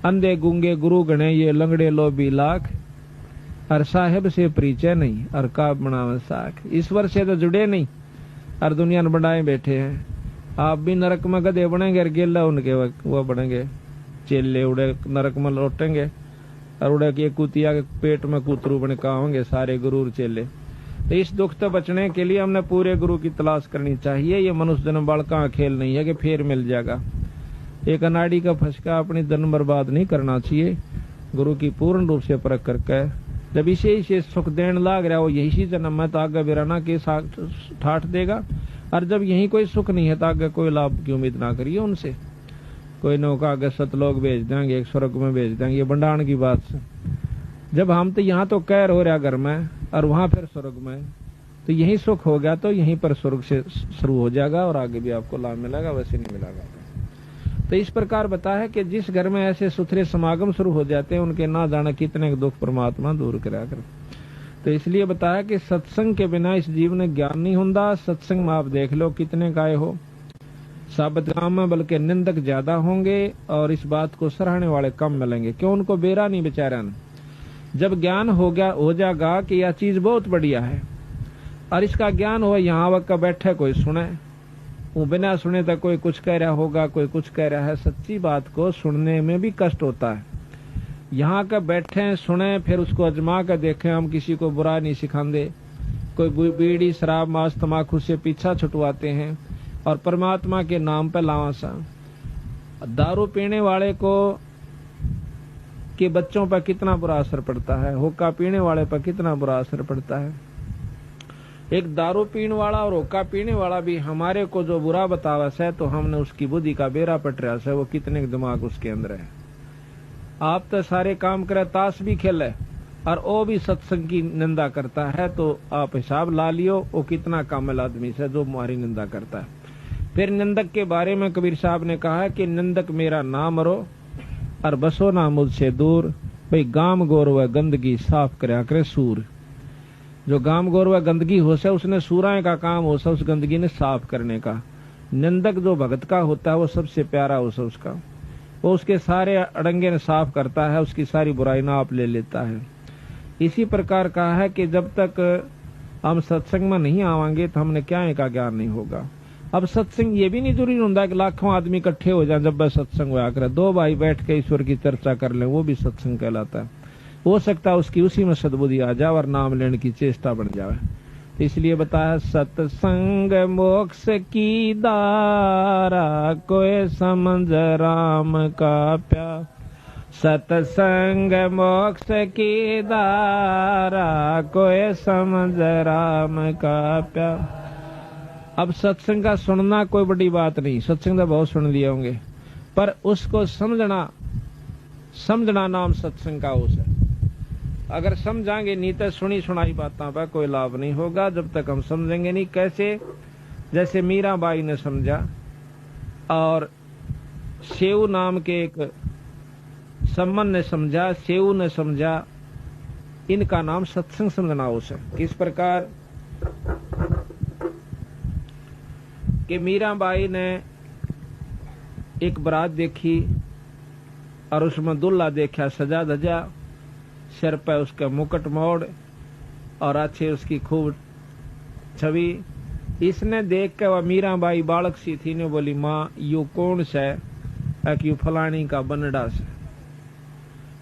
अंधे गूंगे गुरु गणे ये लंगड़े लोभी लाख, और साहेब से परिचय नहीं और का बनावे साख। ईश्वर से तो जुड़े नहीं और दुनिया में बनाए बैठे हैं। आप भी नरक में गधे बनेंगे और गेला उनके वो बनेंगे चेले, उड़े नरक में लौटेंगे और उड़े के कुतिया के पेट में कुतरू बने का होंगे सारे गुरु चेले। तो इस दुख से बचने के लिए हमने पूरे गुरु की तलाश करनी चाहिए। ये मनुष्य जन्म बालका खेल नहीं है कि फिर मिल जाएगा। एक अनाड़ी का फंसका अपनी धन बर्बाद नहीं करना चाहिए। गुरु की पूर्ण रूप से परख करके जब इसे सुख देने लाग रहा हो यही जन्म में तो आगे बिराना के साथ ठाठ देगा, और जब यही कोई सुख नहीं है तो आगे कोई लाभ की उम्मीद ना करिए उनसे। कोई नौका आगे सतलोक भेज देंगे, एक स्वर्ग में भेज देंगे, ये भंडारण की बात से। जब हम तो यहाँ तो कैर हो रहा घर में और वहां फिर स्वर्ग में, तो यही सुख हो गया तो यहीं पर स्वर्ग से शुरू हो जाएगा और आगे भी आपको लाभ मिलेगा, वैसे नहीं मिलेगा। तो इस प्रकार बता है कि जिस घर में ऐसे सुथरे समागम शुरू हो जाते हैं उनके ना जाने कितने दुख परमात्मा दूर करा कर। तो इसलिए बताया कि सत्संग के बिना इस जीवन में ज्ञान नहीं होता। सत्संग में आप देख लो कितने गाय हो साबित काम में, बल्कि निंदक ज्यादा होंगे और इस बात को सराहने वाले कम मिलेंगे। क्यों? उनको बेरा नहीं बेचारा। जब ज्ञान हो जाएगा कि यह चीज बहुत बढ़िया है और इसका ज्ञान हो, यहाँ वक्त बैठे कोई सुने, वो बिना सुने तक कोई कुछ कह रहा होगा, कोई कुछ कह रहा है। सच्ची बात को सुनने में भी कष्ट होता है। यहाँ का बैठे सुने फिर उसको अजमा कर देखें। हम किसी को बुरा नहीं सिखाते। कोई बीड़ी शराब मांस तमाकू से पीछा छुटवाते हैं और परमात्मा के नाम पर लावासा। दारू पीने वाले को के बच्चों पर कितना बुरा असर पड़ता है, हुक्का पीने वाले पर कितना बुरा असर पड़ता है। एक दारू पीने वाला और हुक्का पीने वाला भी हमारे को जो बुरा बतावस है तो हमने उसकी बुद्धि का बेरा पटरा है, वो कितने दिमाग उसके अंदर है। आप तो सारे काम करे, ताश भी खेले और वो भी सत्संग की निंदा करता है, तो आप हिसाब ला लियो वो कितना कामिल आदमी से जो हमारी निंदा करता है। फिर निंदक के बारे में कबीर साहब ने कहा है कि निंदक मेरा नाम रो और बसो ना मुझसे दूर। भाई गाम गौरव गंदगी साफ करया करे सूर। जो गाम गौरव गंदगी हो से उसने सूराए का काम हो से उस गंदगी ने साफ करने का। निंदक जो भगत का होता है वो सबसे प्यारा हो से उसका, वो उसके सारे अड़ंगे ने साफ करता है, उसकी सारी बुराई ना आप ले लेता है। इसी प्रकार कहा है कि जब तक हम सत्संग में नहीं आवांगे तो हमने क्या का ज्ञान नहीं होगा। अब सत्संग ये भी नहीं जरूरी होता कि लाखों आदमी इकट्ठे हो जाए। जब वह सत्संग हुआ करे, दो भाई बैठ के ईश्वर की चर्चा कर ले, वो भी सत्संग कहलाता है। हो सकता है उसकी उसी में सद्बुद्धि आ जाए और नाम लेने की चेष्टा बन जाए। तो इसलिए बताया सत्संग मोक्ष की दारा, कोई समझ राम का प्यार। सत्संग मोक्ष की दारा, कोई समझ राम का प्यार। अब सत्संग का सुनना कोई बड़ी बात नहीं, सत्संग तो बहुत सुन लिए होंगे, पर उसको समझना नाम सत्संग का उस है। अगर समझाएंगे नहीं तो सुनी सुनाई बातों पर कोई लाभ नहीं होगा जब तक हम समझेंगे नहीं। कैसे? जैसे मीराबाई ने समझा और सेऊ नाम के एक सम्मन ने समझा, सेऊ ने समझा, इनका नाम सत्संग समझना उस है। किस प्रकार कि मीराबाई ने एक बारात देखी और उसमें दुल्हा देखा सजा धजा, सिर पर उसका मुकुट मोड़ और अच्छे उसकी खूब छवि। इसने देख के वह मीराबाई बालक सी थी ने बोली, माँ यू कौन से? यू फलानी का बनडा से।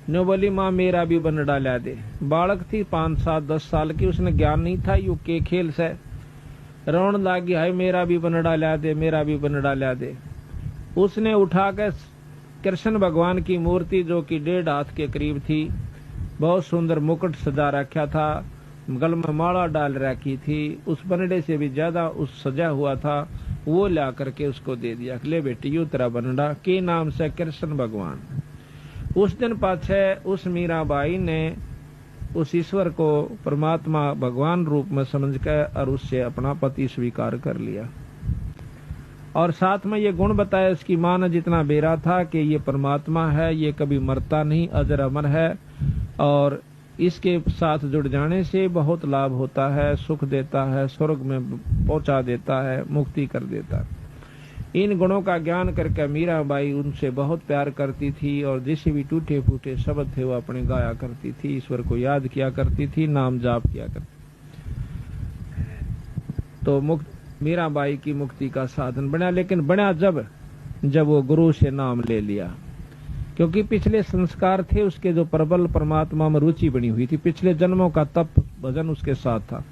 ने बोली माँ मेरा भी बनडा ला दे। बालक थी 5, 7, 10 साल की, उसने ज्ञान नहीं था यू के खेल से। रोन लागी, हाय मेरा भी बनडा ला दे, मेरा भी बनडा ला दे। उसने उठा के कृष्ण भगवान की मूर्ति जो कि 1.5 हाथ के करीब थी, बहुत सुंदर मुकुट सजा रखा था, गल में माला डाल रखी थी, उस बनडे से भी ज्यादा उस सजा हुआ था, वो ला करके उसको दे दिया। ले बेटी यू तेरा बनडा के नाम से कृष्ण भगवान। उस दिन पाछे उस मीराबाई ने उस ईश्वर को परमात्मा भगवान रूप में समझकर और उससे अपना पति स्वीकार कर लिया। और साथ में ये गुण बताया इसकी मां ने जितना बेरा था कि ये परमात्मा है, ये कभी मरता नहीं, अजर अमर है और इसके साथ जुड़ जाने से बहुत लाभ होता है, सुख देता है, स्वर्ग में पहुंचा देता है, मुक्ति कर देता है। इन गुणों का ज्ञान करके मीराबाई उनसे बहुत प्यार करती थी और जिसे भी टूटे फूटे शब्द थे वो अपने गाया करती थी, ईश्वर को याद किया करती थी, नाम जाप किया करती। तो मीराबाई की मुक्ति का साधन बना, लेकिन बना जब वो गुरु से नाम ले लिया, क्योंकि पिछले संस्कार थे उसके जो प्रबल परमात्मा में रुचि बनी हुई थी, पिछले जन्मों का तप भजन उसके साथ था।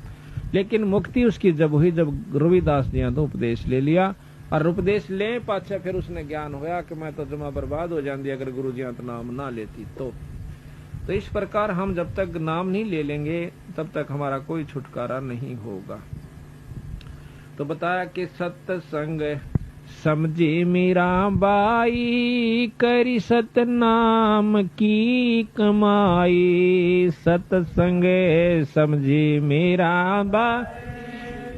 लेकिन मुक्ति उसकी जब हुई जब रविदास जी तो उपदेश ले लिया, और उपदेश ले पाछा फिर उसने ज्ञान होया कि मैं तो जमा बर्बाद हो जाती अगर गुरु जी तो नाम ना लेती। तो इस प्रकार हम जब तक नाम नहीं ले लेंगे तब तक हमारा कोई छुटकारा नहीं होगा। तो बताया कि सत्संग समझे मीराबाई, करी सतनाम की कमाई। सत्संग समझे मीराबाई,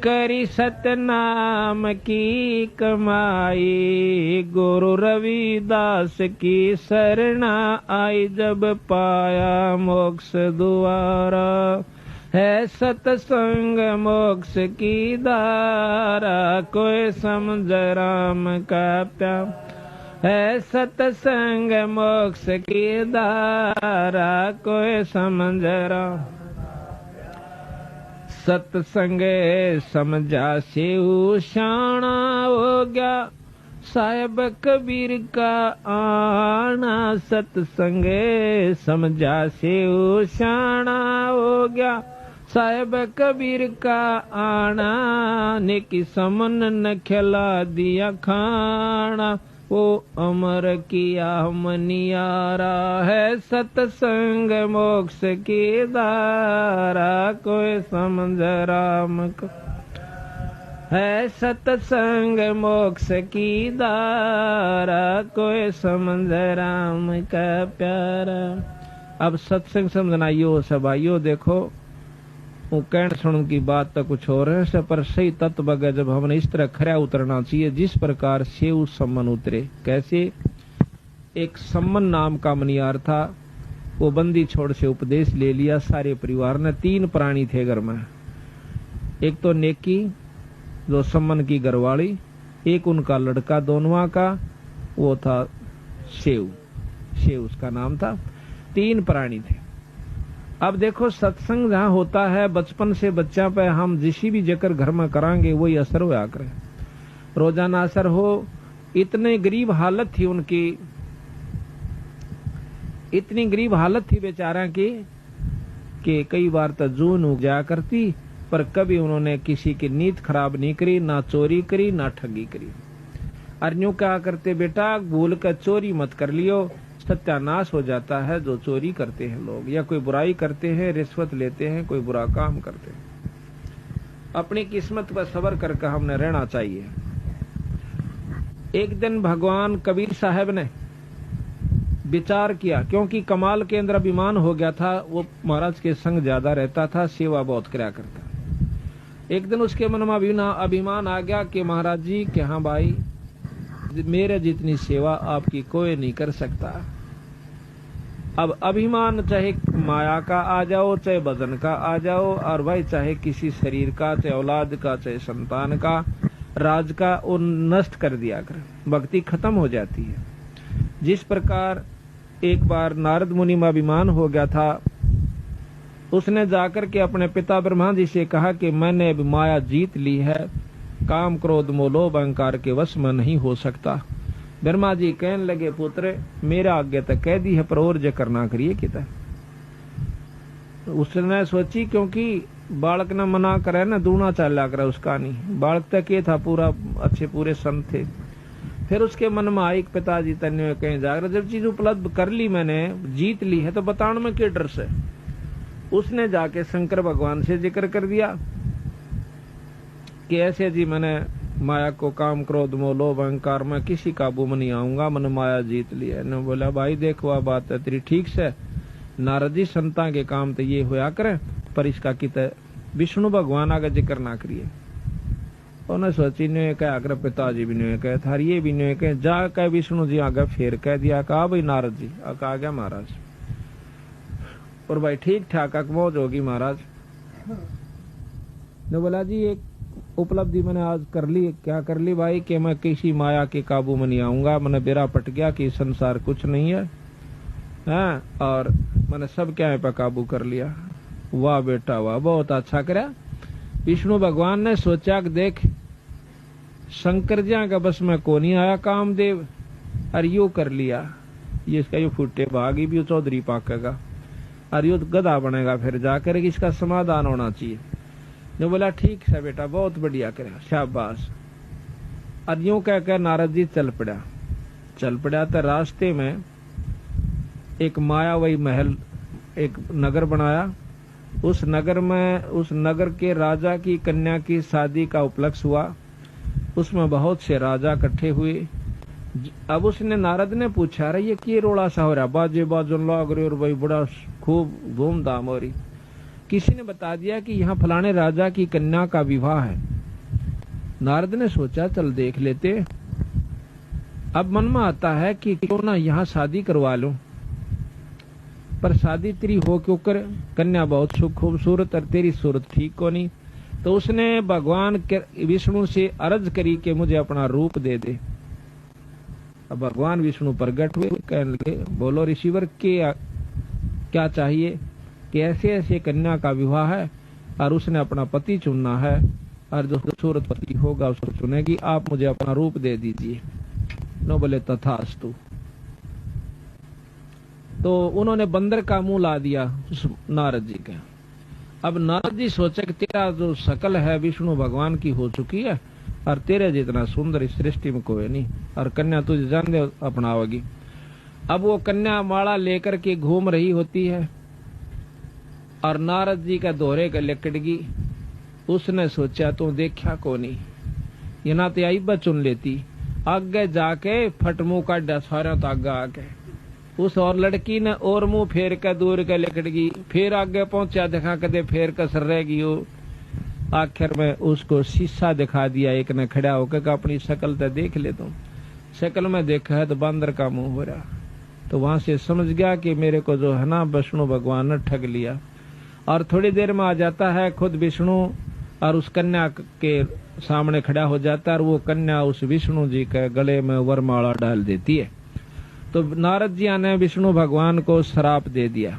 करी सतनाम की कमाई। गुरु रविदास की शरणा आई, जब पाया मोक्ष द्वारा। है सत्संग मोक्ष की धारा, कोई समझ राम का प्यार। है सत्संग मोक्ष की धारा, कोई समझ राम। सत्संग समझा से शाना हो गया, साहेब कबीर का आना। सत्संग समझा से शाना हो गया, साहेब कबीर का आना। नेकी समन न खिला दिया खाना, वो अमर किया मनियारा। है सत्संग मोक्ष की धारा, कोई समझ राम को। है सत्संग मोक्ष की धारा, कोई समझ राम का प्यारा। अब सत्संग समझना यो सब आइयो, देखो वो कहण सुन की बात तो कुछ और है, पर सही तत्व बगे जब हमने इस तरह खरा उतरना चाहिए जिस प्रकार से उस सम्मन उतरे। कैसे? एक सम्मन नाम का मनियार था, वो बंदी छोड़ से उपदेश ले लिया सारे परिवार ने। 3 प्राणी थे घर में, एक तो नेकी जो सम्मन की घरवाली, एक उनका लड़का दोनवा का, वो था शेव उसका नाम था। 3 प्राणी थे। अब देखो सत्संग जहाँ होता है बचपन से बच्चा पे हम जिसी भी जकर घर में करांगे वही असर होया करे, रोजाना असर हो। इतने गरीब हालत थी उनकी, इतनी गरीब हालत थी बेचारा की कि कई बार तो जून उग जाया करती, पर कभी उन्होंने किसी की नीयत खराब नहीं करी, ना चोरी करी ना ठगी करी। और यूं क्या करते बेटा, भूल कर चोरी मत कर लियो, सत्यानाश हो जाता है। जो चोरी करते हैं लोग या कोई बुराई करते हैं, रिश्वत लेते हैं, कोई बुरा काम करते हैं, अपनी किस्मत पर सब्र करके हमने रहना चाहिए। एक दिन भगवान कबीर साहब ने विचार किया, क्योंकि कमाल के अंदर अभिमान हो गया था, वो महाराज के संग ज्यादा रहता था, सेवा बहुत कराया करता। एक दिन उसके मन में अभिमान आ गया कि महाराज जी कि हाँ भाई, मेरे जितनी सेवा आपकी कोई नहीं कर सकता। अब अभिमान चाहे माया का आ जाओ, चाहे भजन का आ जाओ, और भाई चाहे किसी शरीर का, चाहे औलाद का, चाहे संतान का, राज का, वो नष्ट कर दिया कर, भक्ति खत्म हो जाती है। जिस प्रकार एक बार नारद मुनि में अभिमान हो गया था, उसने जाकर के अपने पिता ब्रह्मा जी से कहा कि मैंने अब माया जीत ली है, काम क्रोध मोह लोभ अहंकार के वश में नहीं हो सकता। ब्रह्मा जी कहने लगे, पुत्र मेरा आज्ञा तक कह दी है, पर और जे करना करिए किता। उसने सोची, क्योंकि बालक ने मना करे ना दूना चाला करे उसका नहीं, बालक तक ये था पूरा अच्छे पूरे संत थे। फिर उसके मन में आई पिताजी तन्य कहीं जाकर, जब चीज उपलब्ध कर ली मैंने, जीत ली है, तो बताने में क्या डर से। उसने जाके शंकर भगवान से जिक्र कर दिया कि ऐसे जी मैंने माया को, काम क्रोध मोह लोभ अहंकार में किसी काबू में नहीं आऊंगा, मैंने माया जीत ली है। ने बोला, भाई देखो वह बात है तेरी ठीक से, नारद जी संता के काम तो ये होया करे, पर इसका कित विष्णु भगवान आगे जिक्र ना करिए। उन्हें सोची ने कह आकर पिताजी भी ने कहे था, ये भी ने कहे, जा कह विष्णु जी आगे फिर कह दिया, कहा भाई नारद जी आ गया महाराज। और भाई ठीक ठाक मौज होगी महाराज ने बोला, जी एक उपलब्धि मैंने आज कर ली। क्या कर ली भाई कि मैं किसी माया के काबू में नहीं आऊंगा। मैंने बेरा पट गया कि संसार कुछ नहीं है, हाँ, और मैंने सब क्या पे काबू कर लिया। वाह बेटा वाह, बहुत अच्छा करा। विष्णु भगवान ने सोचा कि देख शंकर जी का बस में को नहीं आया कामदेव, और यू कर लिया, ये इसका यू फुटे भागी भी चौधरी पाकेगा और यू गधा बनेगा, फिर जाकर इसका समाधान होना चाहिए। जो बोला ठीक है बेटा, बहुत बढ़िया करे, शाबाश। और यूं कहकर नारद जी चल पड़ा तो रास्ते में एक मायावी महल, एक नगर बनाया। उस नगर के राजा की कन्या की शादी का उपलक्ष्य हुआ। उसमें बहुत से राजा इकट्ठे हुए। अब उसने नारद ने पूछा, अरे ये क्या रोड़ा सा हो रहा, बाजे बाजन लग रहे और भाई बड़ा खूब धूमधाम हो रही। किसी ने बता दिया कि यहाँ फलाने राजा की कन्या का विवाह है। नारद ने सोचा चल देख लेते। अब मन में आता है कि क्यों ना यहाँ शादी करवा लूं, पर शादी तेरी हो क्यों कर, कन्या बहुत खूबसूरत और तेरी सूरत ठीक को नहीं। तो उसने भगवान विष्णु से अर्ज करी कि मुझे अपना रूप दे दे। अब भगवान विष्णु प्रकट हुए, कहने लगे बोलो ऋषिवर क्या चाहिए कि ऐसे ऐसे कन्या का विवाह है और उसने अपना पति चुनना है और जो खूबसूरत पति होगा उसको चुनेगी, आप मुझे अपना रूप दे दीजिए। नो बोले तथास्तु। तो उन्होंने बंदर का मुंह ला दिया उस नारद जी के। अब नारद जी सोचे कि तेरा जो शकल है विष्णु भगवान की हो चुकी है और तेरे जितना सुंदर इस सृष्टि में कोई नहीं, और कन्या तुझे जान दे अपनावेगी। अब वो कन्या माला लेकर के घूम रही होती है और नारद जी का दोहरे का लिकड़गी। उसने सोचा तू देखा को नहीं, ये ना तो आई चुन लेती। आगे जाके फट मुंह काटा सारा तो आगे आके उस और लड़की ने और मुंह फेर कर दूर के लिकड़गी। फिर आगे पहुंचा, देखा कदे फेर कसर रहेगी वो। आखिर में उसको शीशा दिखा दिया, एक ने खड़ा होकर अपनी शक्ल तो देख ले तुम। शक्ल में देखा है तो बंदर का मुंह हो रहा। तो वहां से समझ गया कि मेरे को जो है ना विष्णु भगवान ने ठग लिया। और थोड़ी देर में आ जाता है खुद विष्णु और उस कन्या के सामने खड़ा हो जाता है और वो कन्या उस विष्णु जी के गले में वरमाला डाल देती है। तो नारद जी ने विष्णु भगवान को श्राप दे दिया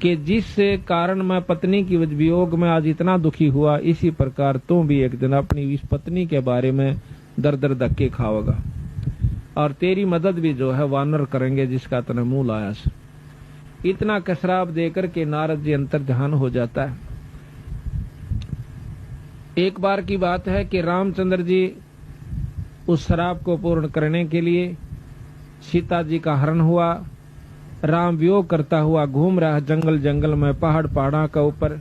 कि जिस कारण मैं पत्नी की वियोग में आज इतना दुखी हुआ, इसी प्रकार तुम भी एक दिन अपनी इस पत्नी के बारे में दर दर धक्के खाओगा और तेरी मदद भी जो है वानर करेंगे जिसका तने मुंह लाया। इतना श्राप देकर के नारद जी अंतर ध्यान हो जाता है। एक बार की बात है कि रामचंद्र जी उस श्राप को पूर्ण करने के लिए सीता जी का हरण हुआ। राम वियोग करता हुआ घूम रहा जंगल में, पहाड़ा का ऊपर।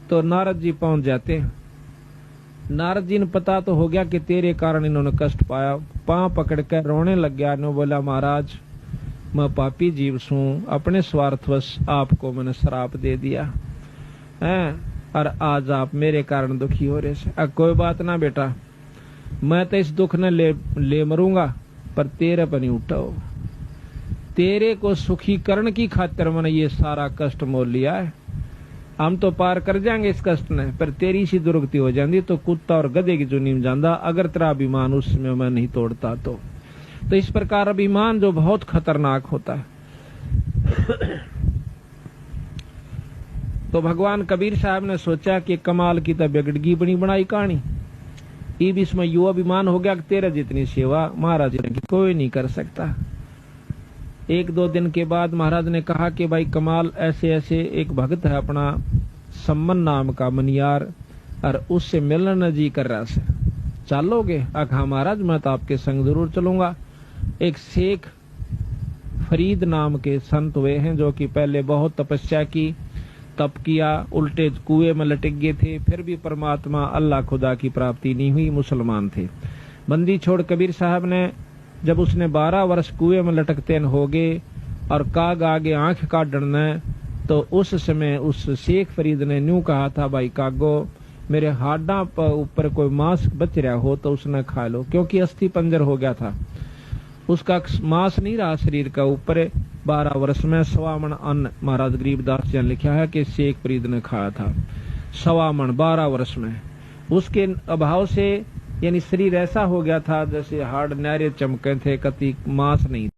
तो नारद जी पहुंच जाते हैं। नारद जी ने पता तो हो गया कि तेरे कारण इन्होंने कष्ट पाया। पांव पकड़ कर रोने लग गया। ने बोला महाराज मैं पापी जीव सूं, अपने स्वार्थवश आपको मैंने श्राप दे दिया है और आज आप मेरे कारण दुखी हो रहे से। कोई बात ना बेटा, मैं तो इस दुख ने ले मरूंगा, पर तेरे पर नहीं उठाओ। तेरे को सुखीकरण की खातिर मैंने ये सारा कष्ट मोल लिया है। हम तो पार कर जाएंगे इस कष्ट ने, पर तेरी सी दुर्गति हो जाती तो कुत्ता और गधे की जुनी में जांदा, अगर तेरा अभिमान उसमें मैं नहीं तोड़ता तो। इस प्रकार अभिमान जो बहुत खतरनाक होता है। तो भगवान कबीर साहब ने सोचा कि कमाल की तो बिगड़गी बनी बनाई कहानी। इब इसमें युवा अभिमान हो गया कि तेरा जितनी सेवा महाराज जी ने कोई नहीं कर सकता। एक दो दिन के बाद महाराज ने कहा कि भाई कमाल, ऐसे ऐसे एक भक्त है अपना सम्मन नाम का मनियार, और उससे मिलना जी कर रहा से, चलोगे? हाँ महाराज मैं तो आपके संग जरूर चलूंगा। एक शेख फरीद नाम के संत हुए हैं जो कि पहले बहुत तपस्या की, तप किया, उल्टे कुएं में लटक गए थे, फिर भी परमात्मा अल्लाह खुदा की प्राप्ति नहीं हुई, मुसलमान थे। बंदी छोड़ कबीर साहब ने जब उसने 12 वर्ष कुएं में लटकते हो गए और काग आगे आंख काट डरना, तो उस समय उस शेख फरीद ने न्यू कहा था भाई कागो मेरे हाडा पर ऊपर कोई मांस बच रहा हो तो उसने खा लो, क्योंकि अस्थि पंजर हो गया था, उसका मांस नहीं रहा शरीर का ऊपर। 12 वर्ष में 100 मन अन्न महाराज गरीबदास जी ने लिखा है कि शेख फरीद ने खाया था। 1.25 मन 12 वर्ष में। उसके अभाव से यानी शरीर ऐसा हो गया था जैसे हाड़ नारे चमके थे, कति मांस नहीं।